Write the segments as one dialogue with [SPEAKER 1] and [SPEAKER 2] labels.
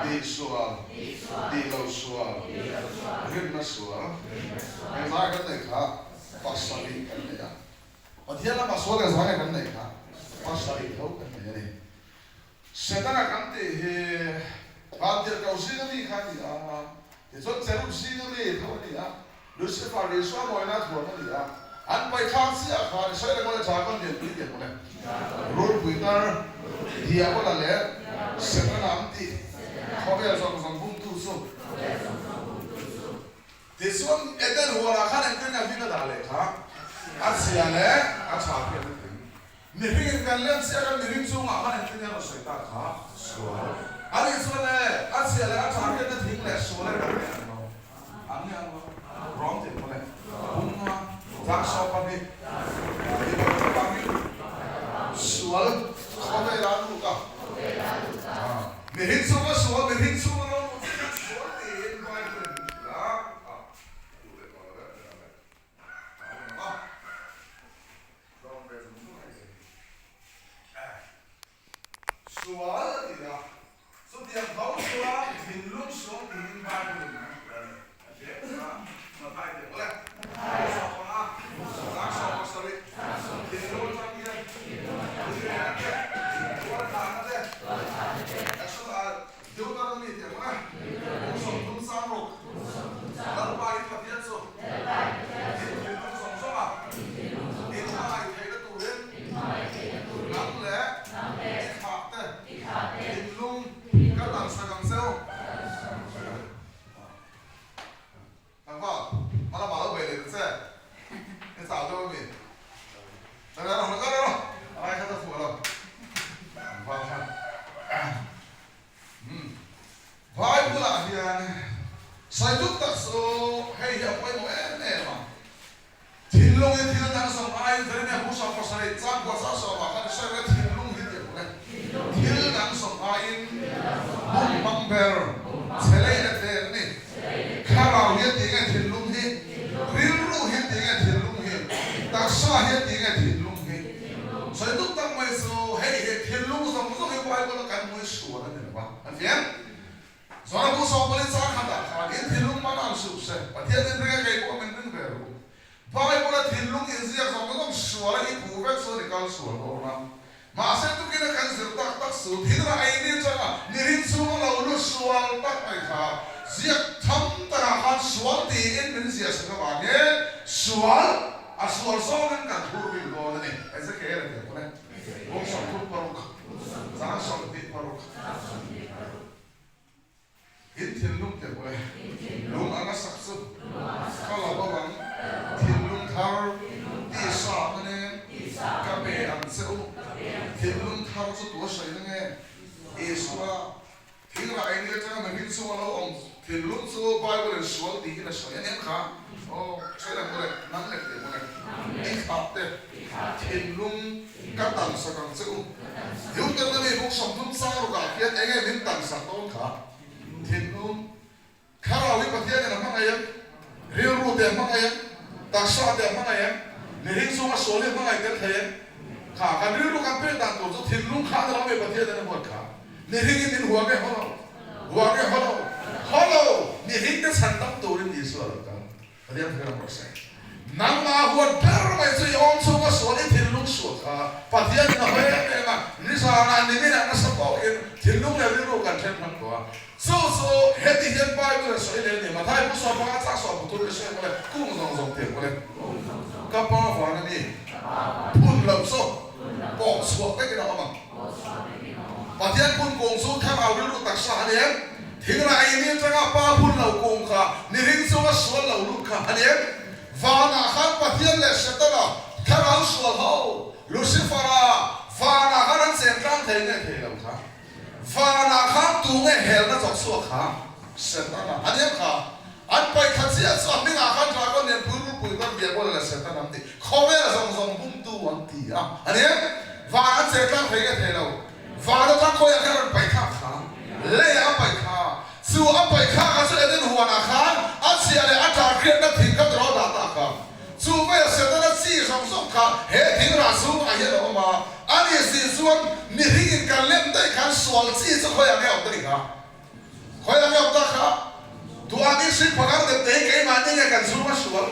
[SPEAKER 1] di sual di lo sual rin na sual ay makan na ka pasali kan na Padahal na masual ka sa kan na ka pasali daw kan na yan setan akan teh badir kau sih ni kan ya itu ceruk sih ni tahu ni ya Lucifer Yesus mau nak buat ni ya an pai khang sih akan saya nak cakap dia dia boleh road winner dia boleh le setan amti kau biar sama bung tu so Desuan eden huara kan enten yang kita dah le kan Asia le acak dia Niring kan le siapa niring semua kan enten yang rasa tak kan suara Ari suara Asia le acak dia ting le suara kan Angin apa rom tu boleh bunga tak sopan ni suara kau beran tu kah niring semua suara niring semua Suara tidak, so dia tahu suara hinlung so ingin baru ni, okay, apa itu boleh? Siapa? Siapa sekali? Hinlung macam ni, suara tanah deh, asal dia orang ni dia mana? Musuh tumsam rok, lalu baik dia so, hinlung song ah, itu apa itu tulen, lalu le. Hinlung các bạn sao cầm sâu apa malah malah beli tu saya ini tahu tu ni dah dah dah apa kata semua lah apa baik pula dia saya tu tak so hey apa yang mana mah Hinlung ini tidak ada sama air dari ni aku sama saya cak kuasa sama kan saya hinlung itu boleh Hil nang som ain bung bangber selai ate ni kharau he tinga thilung he rilru he tinga thilung he taksa he tinga thilung he sai tu tak mai so hey he thilung som so he pai ko kan moi su na ne ba afian zora bu so pole sa khanda kha he thilung ma na su se pathia den re kai ko men den beru pai ko thilung in zia som ko su la hi bu ve so ni kal su lo na Masa tu kita kan serta tak su, tidak ini cakap nirin semua lalu sual tak mereka, siap tham terakan sual tiin dan siap sekarangnya sual asal soalan kan turun dulu ni, ऐसे कह रहे थे पुने, वो सब परuk, sana solid परuk, intilung te pune, lung anak saksu, kalau bawang, tilung thar, isa mana, kape anseu. Hinlung thar so tua sai nge Eswa hingra ai ni cha ma hin so lo om hinlung so bible and swal di na sai ne kha o sai la pore nang le te pore ek apte hinlung ka tam sa kang chu yung ka na me buk som thum sa ro ka pia enge min tam sa ton kha hinlung khara wi pathia na ma ai ril ru te ma ai ta sa te ma ai ne hin so ma so le ma ai te thai Kah kan dulu kan pedan tu, tu hinlung kah dalam beberapa dia buat kah. Niring ini huang ke hollow, niring itu sandang turun di suara kan. Dia berkata persen. Nama buat terbaik itu yang semua suara hinlung suara. Patia di nama yang memang ni sana ni nak sebagian hinlung yang dulu kan tempat tua. So hati yang baik itu soal ini. Matai pun soal pengacara soal betul itu boleh kung tiap boleh. Kapal mana ni? Pun langsung. Bong suak tak kena apa? Patian pun kongsu kan awal lu tak sah dia. Hingga ini jangan apa pun lau kongka. Niring semua sual lau lu kah dia. Vana kan patian le setara. Kan awal sual hau. Lucifer vana kan sentang tengah lau kah. Vana kan tunge hel na jok suak kah. Setara. Ada kah? Anpai kajian suami akan dragon yang buru dia boleh setan nanti. Kau yang buntu nanti ah. Ada vana setan pergi telau. Vana tak kau yang kan pai kah. Le apa kah? Su apa kah? Asal ada huan akan. Asyik ada acar kerana tingkat roh data kah. Su yang setan si song kah. Tinggal su ayat oma. Ani si suam niringin kalem dai kan soal si kau yang ada kah. คอยรับได้ครับตัวนี้สิพนักเด็กไก่มาเนี่ยกันสู้มาสวน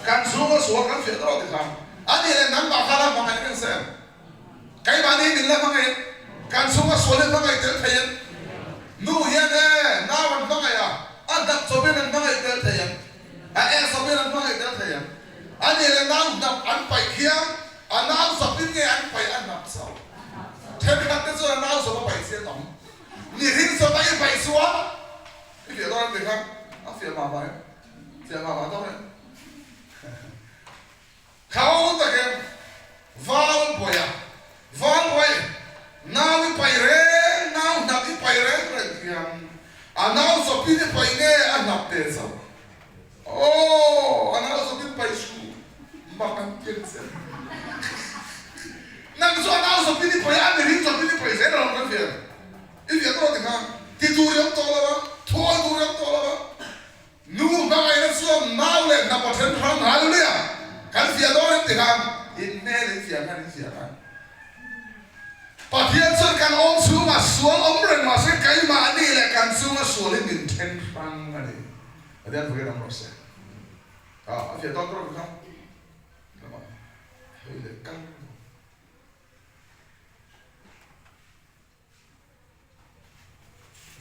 [SPEAKER 1] กันสู้มาสวนกันเสียตลอดที่ทำอันนี้เลยนั่งบ้าข้าราฟังไงกันเสียไก่มาเนี่ยหนึ่งแล้วฟังไงกันสู้มาสวนเลยฟังไงเจอเทียนนู่เฮียเนี่ยน้าวันฟังไงอ่ะอันดับสมัยนั้นฟังไงเจอเทียนสมัยนั้นฟังไงเจอเทียนอันนี้เลยน้ำดับอันไปเคียงอันน้ำสับทิ้งไงอันไปอันนับเสาเทปขัดที่สุดน้ำสมัยไปเสียหนอมนี่ทิ้งสมัยไปสวนนี่เดี๋ยวตอนนี้ครับเอาเสียมาไปเสียมาต้องเลยเขาแต่แกวาลไปอ่ะวาลไปน้ำไปเร่น้ำนับไปเร่เลยเพียงอันน้ำสปีดไปเงี้ยอันนับเตะสาวโอ้อันน้ำสปีดไปสู้มากันเกินเสียนั่งส่วนน้ำสปีดไปอันนี้ทิ้งสปีดไปเสียเราไม่เพียงอีเดียวตอนนี้ครับที่ดูยังโตแล้ววะทัวร์ดูยังโตแล้ววะนู่นมาไอ้นั่นส่วนน้ำเลยนับถึงทางหาเลยอ่ะกันเสียตอนนี้ครับอินเนอร์เสียกันเสียกันปะเทียนส่วนกันองสูมาสวนองเรนมาเสกไก่มานี่แหละกันสูมาสวนเลยหนึ่งเทนครั้งมาดิเดี๋ยวพูดกันน้ำรสเซ่เสียตอนตรงครับเฮ้ยเด็กกัน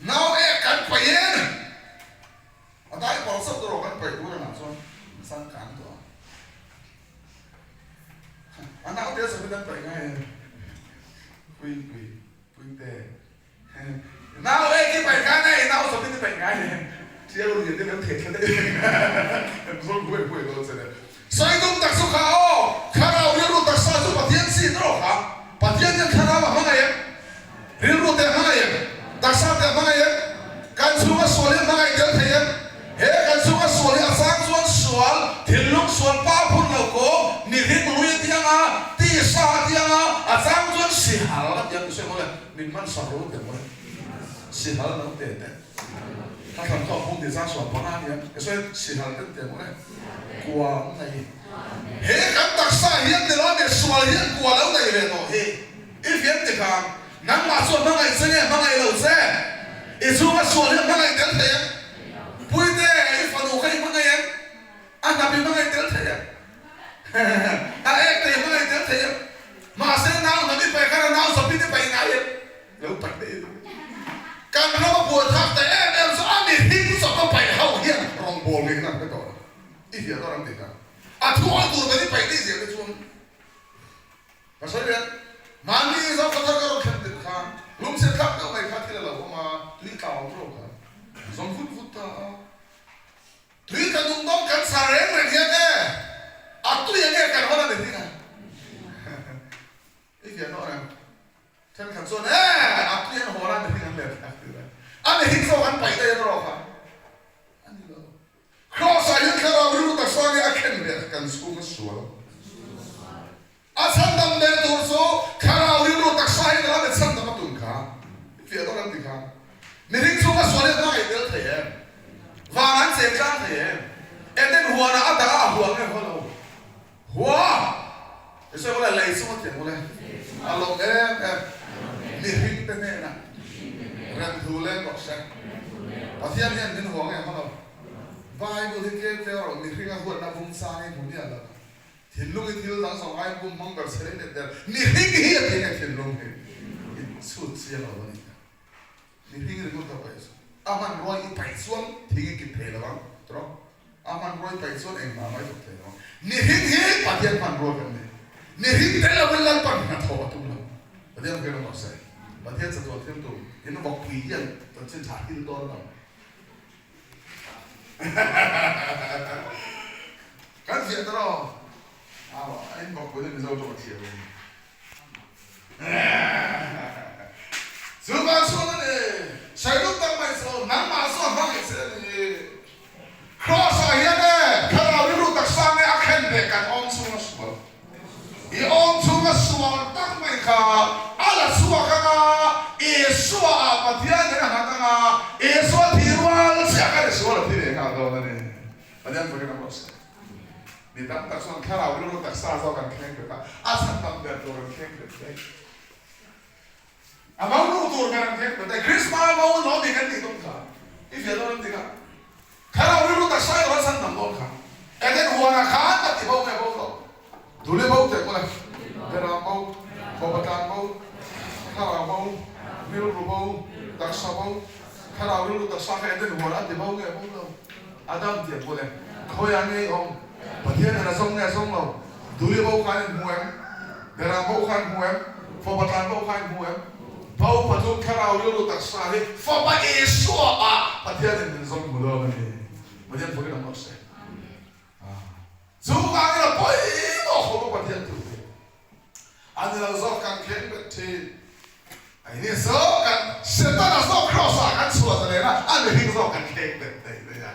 [SPEAKER 1] น้าเอ็กกันไปเย็นอันได้พอสักตัวกันไปดูนะส่วนสังการตัวอันนั้นเดี๋ยวสักนิดไปไงคุยเตะน้าเอ็กที่ไปกันไงน้าสักนิดไปไงเที่ยวเรียนได้แล้วเทศกันได้ส่วนคุยตัวเสร็จใส่ตุ้มตักสุขาข้าเราเรียนรู้ตักษาสุปฏิญสีตรอกครับปฏิญยังข้าเราว่าไงเรียนรู้แต่ไงตักษาแต่ไงการสู้กับส่วนนี้ไงเดี๋ยวเทียนเฮ้การสู้กับส่วนนี้อาศัยส่วนถิ่นลุกส่วนป้าพุ่นเราโก้นี่ที่รู้ที่ยังที่สาที่ยังอาศัยส่วนสิหาแล้วยังส่วนอะไรมินมันสรุปเดี๋ยวมันสิหาแล้วเดี๋ยวถ้าทำข้อพุ่งที่สร้างส่วนพนันเนี่ยส่วนสิหาเดี๋ยวมันกลัวไงเฮ้การตักษาเฮียนเดี๋ยวเนี่ยส่วนเฮียนกลัวแล้วไงเลยเนาะเฮ้อีเฟียนติดกันนั่งมาส่วนไงเสียไงเราเสียอีส่วนส่วนเฮียนไงเดี๋ยวเทียนพูดได้ไอ้ฝันโอเคไงอันนั้นเป็นไงเดี๋ยวเทียนอันเอ็กเทียนไงเดี๋ยวเทียนมาเส้นน้ำนั่นไปกันน้ำสปีดไปไงแล้วไปได้การเราปวดทับแต่เอ็มสอันนี้ทิ้งสก็ไปเข้าเฮียนรองโบเลยนั่นก็ต่ออีเดียวตอนนั้นติดกันทั่วตัวไม่ได้ไปได้เสียไปชวนก็ใช่ไหมมันนี่เราก็ต้องการแข่งติดกันลุงเสร็จครับก็ไปคัดที่เราก็มาลีกเอาตรงกันสองฟุตตาถือกันนุ่งต้องกันสารเองเลยเนี่ยตัวยังไงกันเขาได้ที่ไหนอีเดียวตอนนั้นฉันขันส่วนตัวยังหัวร้านที่นั่นเลยอันนี้ทิ้งโซ่กันไปได้ยังรอครับอันนี้เราครอสายข้าเรารู้แต่ส่วนนี้อาเคนเดียกันสู้มาสวนอาสันดำเดินตัวโซ่ข้าเรารู้แต่สายเราเป็นสันดำมาตุนข้าเฟียตอนนั้นติดข้านี่ทิ้งสู้มาสวนเลยได้เดือดเถียงวางนั้นเสียข้างเถียงเอ็นเดนหัวนะอันแต่หัวเนี่ยเขาเราหัวจะช่วยอะไรเลยสู้มาเถียงอะไรอารมณ์นี่ทิ้งเป็นเนี่ยนะเรื่องทูเล่นบอกใช่พอเที่ยงเนี่ยนี่หัวไงเขาเราบายบุตรเกี่ยวกับเรานี่ทิ้งหัวนับบุญสร้างให้ผมเนี่ยละทิ้งลุงทิ้งหลังสองไอ้บุญมังกรเสด็จเดินนี่ทิ้งเฮียทิ้งทิ้งลุงเฮียสุดเสียเราวันนี้นี่ทิ้งเรื่องตัวไปอามันรวยไปส่วนทิ้งกินเพลแล้วบ้างตรออามันรวยไปส่วนเองมาไม่ถูกเพลแล้วนี่ทิ้งเฮียปะเทียนมันรวยกันเนี่ยนี่ทิ้งแต่ละวันละปันหัดหัวตุ้มเราปะเทียนเป็นอะไรใส่ปะเทียนสะตัวเทียนตุ้มเห็นบอกผียันตอนเส้นฉากที่ตัวเรากันเสียตลอดไอ้บอกคนนี้เราจะมาเที่ยวสุภาพส่วนนี้ใช้ลูกตั้งไม่ส่วนน้ำมาส่วนบ้างเสียนี่ครอสายเนี่ยข้าเรารู้ตักสร้างในอาเคนเด็กกันองสูงส่วนอีองสูงส่วนตั้งไม่ค่ะอะไรส่วนกันอีส่วนปฏิญาณกันกันอีส่วนที่ว่าเสียกันส่วนที่เด็กกันตัวนี้ปฏิญาณเป็นอะไรบ้างนี่ตั้งแต่ส่วนข้าเรารู้ตักษาเรากันแข่งกันอาสันตั้งแต่ตัวกันแข่งกันได้อามารู้ตัวกันแข่งกันได้คริสต์มาสมาวันเราดีกันดีตรงกัน เดียวนั่นเองข้าเราเรื่องตัดสายเราสั่งทำโดนครับแต่ในหัวนะข้าตัดที่บ้าไงบ้าเราดูเลยบ้าแต่ก็เลยเวลาบ้าพอประการบ้าข้าเราบ้าไม่รู้บ้าตัดสายบ้าข้าเราเรื่องตัดสายแต่ในหัวนะที่บ้าไงบ้าเราอาดัมเดียวก็เลยเขาอย่างนี้องประเทศนั้นส่งเนี่ยส่งเราดูเลยบ้ากันหัวเวลาบ้ากันหัวพอประการบ้ากันหัวbao phát thúc khá rào lưu đặc xa đi phá bá ý xua phát hiện nên giống mù lơ mà nhân phối làm nó sẽ dù mà cái là bối nó không có phát hiện được anh là do càng khen bệnh thì anh ấy do càng sẽ ta là do cross càng xua ra đấy là anh ấy do càng khen bệnh đấy đấy à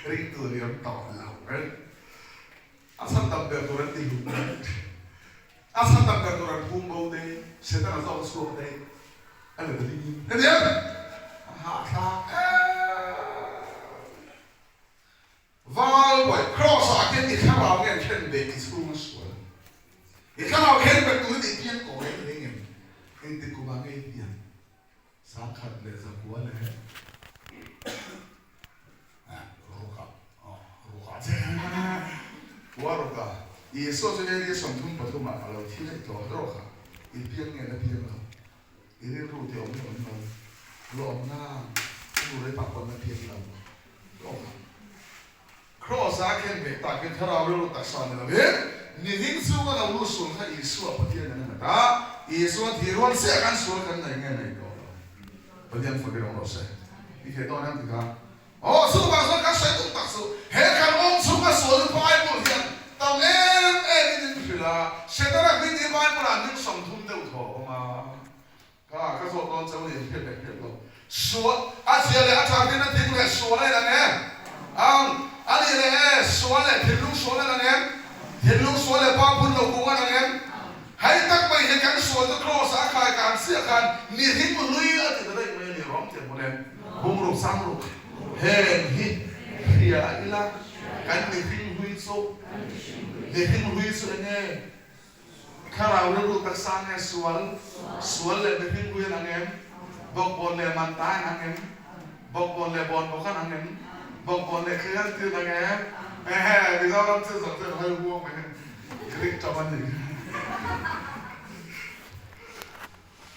[SPEAKER 1] riêng từ liền tỏ lòng đấy anh sẵn tâm được tôi đi hùng anh sẵn tâm được tôi hùng bầu đây sẽ ta là do xua đây anh là gì? Cái gì? Hạ thác. Vào buổi cross ở cái gì khác vào cái chuyện về cái xuống xuống. Cái khác vào cái về túi thì tiền cổ ấy đấy nghe. Cái tiền của bạn cái tiền. Sáng khát để ra của này. Ruka chứ. Quá ruka. Ý số cho nên đi sống thung bắt đầu mà là thi lại cho ruka. Ý tiền nghe là tiền rồi. Iniรู้เดี๋ยวไม่เหมือนกันลองหน้าดูได้ปากคนนั้นเพียงเราลองครอสาเข็นเบตาเข็นทาราเรื่องตัดสานนั่นเองนี่หิ้งสู้กันเรารู้ส่วนให้อิสุอาปฏิญาณนั่นนะอิสุอาที่รวนเสียกันส่วนกันไหนไงไหนก็ปฏิญาณฝึกให้เราเสียที่เหตุตอนนั้นที่กันโอ้สู้กันส่วนกันใช้ตุ้งตักสู้เหตุการณ์องสู้กันส่วนไปหมดยังตอนนี่นี่คือละเสด็จพี่ที่ไปหมดแล้วนึกสมทุนเดือดท้องมาก็ส่วนตอนเจ้าเนี่ยเพี้ยนเพี้ยนเราส่วนอาเซียนเลยอาจารย์ที่นั่นทิ้งเลยส่วนอะไรนั่นเองอันนี้เลยส่วนเลยทิ้งลูกส่วนอะไรนั่นเองทิ้งลูกส่วนเลยป้าพุ่นเรากูว่านั่นเองให้ตั้งไปเห็นกันส่วนตะโครสาขาการเสียกันนี่ทิ้งมันลุยอะไรจะได้ไม่เนี่ยร้องเจ็บหมดเลยบุ้งรูปสร้างรูปเห็นฮิเฮียอีละกันนี่ทิ้งหุยโซ่นี่ทิ้งหุยโซ่เนี่ยข้าเราเรื่องตักสร้างเนี่ยส่วนเลยเป็นพิ้งกุยนั่งเองบอกบอลเลยมันตายนั่งเองบอกบอลเลยบอลบอกนั่งเองบอกบอลเลยเคลื่อนที่นั่งเองดิฉันรับซื้อสองซื้อให้วัวไปคลิกจับมันหนึ่ง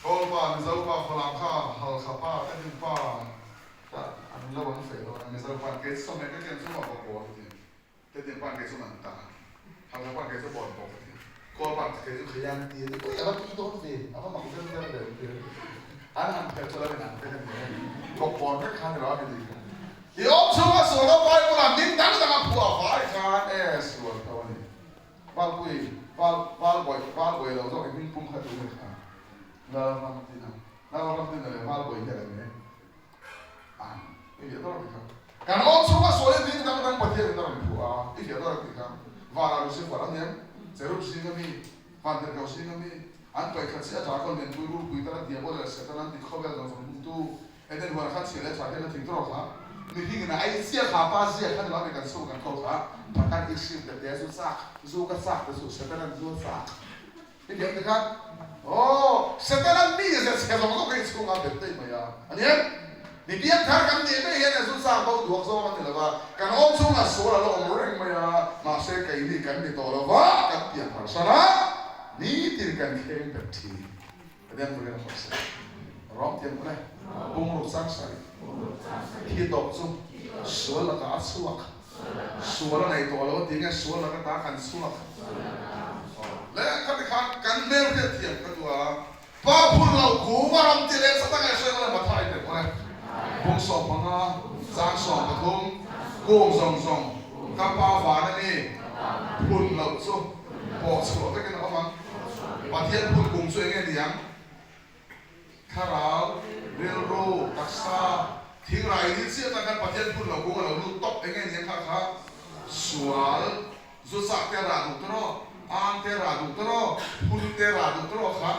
[SPEAKER 1] ก็ว่าดิฉันว่าฝรั่งข้าฮัลข้าป้าแต่ถึงป้าอันนี้เราวันเสาร์ดิฉันว่าเกสสมัยก็เกสสมัยบอกบอลที่แต่ถึงป้าเกสสมัยตาฮัลป้าเกสบอลบอกก็ปัจจัยขยันตีก็อย่าไปตีโดนสิเอามาหมักเรื่องเดิมอันนั้นเกิดอะไรเป็นอะไรก็ปอนไม่คันเราดีที่อมชัวส่วนเราไปกูหลังดิ้นดังดังผัวฝ่ายการส่วนตัวนี้บ้านบ่อยเราต้องให้วิ่งพุ่งเข้าตัวเลยครับแล้วทำที่นั่นเลยบ้านบ่อยอย่างนี้ไม่เยอะต้องครับการอมชัวส่วนนี้ดังประเทศต้องผัวไม่เยอะต้องครับว่าเรารู้สึกว่าเราเนี่ยเจ้าสิ่งนี้ฟันเด็กสิ่งนี้อันไปขัดเสียจากคนเป็นผู้รู้คุยตลอดเดียบเลยเสร็จแล้วติดข้อแบบเราสมมติตู้ไอ้เด็กวันขัดเสียแล้วจากที่เราถึงตรงครับนี่ที่ไงไอ้เสียขาป้าเสียขัดเราเป็นการสู้กันเขาครับประกันอีกสิ่งแต่เดี๋ยวสู้กันสักแต่สู้เสร็จแล้วสู้สักนี่เดี๋ยวนะครับโอ้เสร็จแล้วนี่เสร็จแล้วเราก็ไปสู้กันแบบนี้มาอย่างอันนี้นี่เดี๋ยวถ้ากันนี่ไม่เห็นสู้สักเขาดวงสู้กันนี่แหละว่าการอมสู้กันสู้แล้วเราอมเร่งมาอย่างมาเสกไอ้นี่กันนี่ตัวเราว่ากันเปลี่ยนภาษานี่ที่กันเข้มแบบที่ประเด็นตัวนี้เราใส่ร้องเทียมอะไรบุ้งรูปสังสรรค์ที่ตกซุ่มสวนแล้วก็อัดสวกสวนอะไรตัวเราที่เนี่ยสวนแล้วก็ตากันสวกและขั้นที่กันเลี้ยงเทียมกันตัวป้าพูดเรากูว่าเราที่เล่นสักตั้งแต่ช่วยกันมาถ่ายเด็กอะไรบุ้งสอบพังงาจางสอบกระทุ่มกูส่งกับป้าฝานี่พูดเราซุ่มพอสวดไปกันเอามาประเทศพูดกรุงช่วยไงดียังข้าเราเรียนรู้ทักษะทิ้งไรนี่เสียตั้งแต่ประเทศพูดเรากูเรารู้ตบไอ้ไงเนี่ยข้าสวดจุดสักเทราดุตรออันเทราดุตรอพูนเทราดุตรอข้า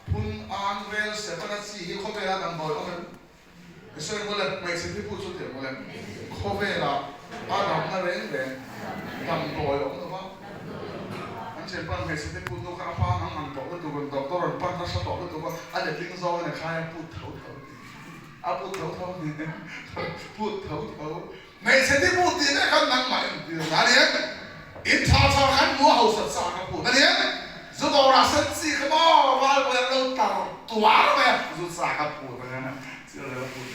[SPEAKER 1] พูนอันเวลเสพนัดสี่เขาเวลาดังบ่อยเอามันช่วยมาเลยไม่ใช่ที่พูดสุดเดียวมาเลยเขาเวลาอันนั้นเร่งดังบ่อยเอามันว่าเช่นปันเมสิที่พูดดูข้าพานังตัวก็ดูกันตัวตอนปันนักสตอก็ดูว่าอันเด็กลิงโซ่เนี่ยใครพูดเท่า เอาพูดเท่านี้พูดเท่าไม่ใช่ที่พูดดีนะกันนั่งใหม่นั่นเองอินชาชาขันมัวเอาสัตว์สากับพูดนั่นเองจุดเราสันสีขบ้าว่าเราเราตัดตัวเราไปจุดสากับพูดนั่นนะเชื่อเลยว่าพูด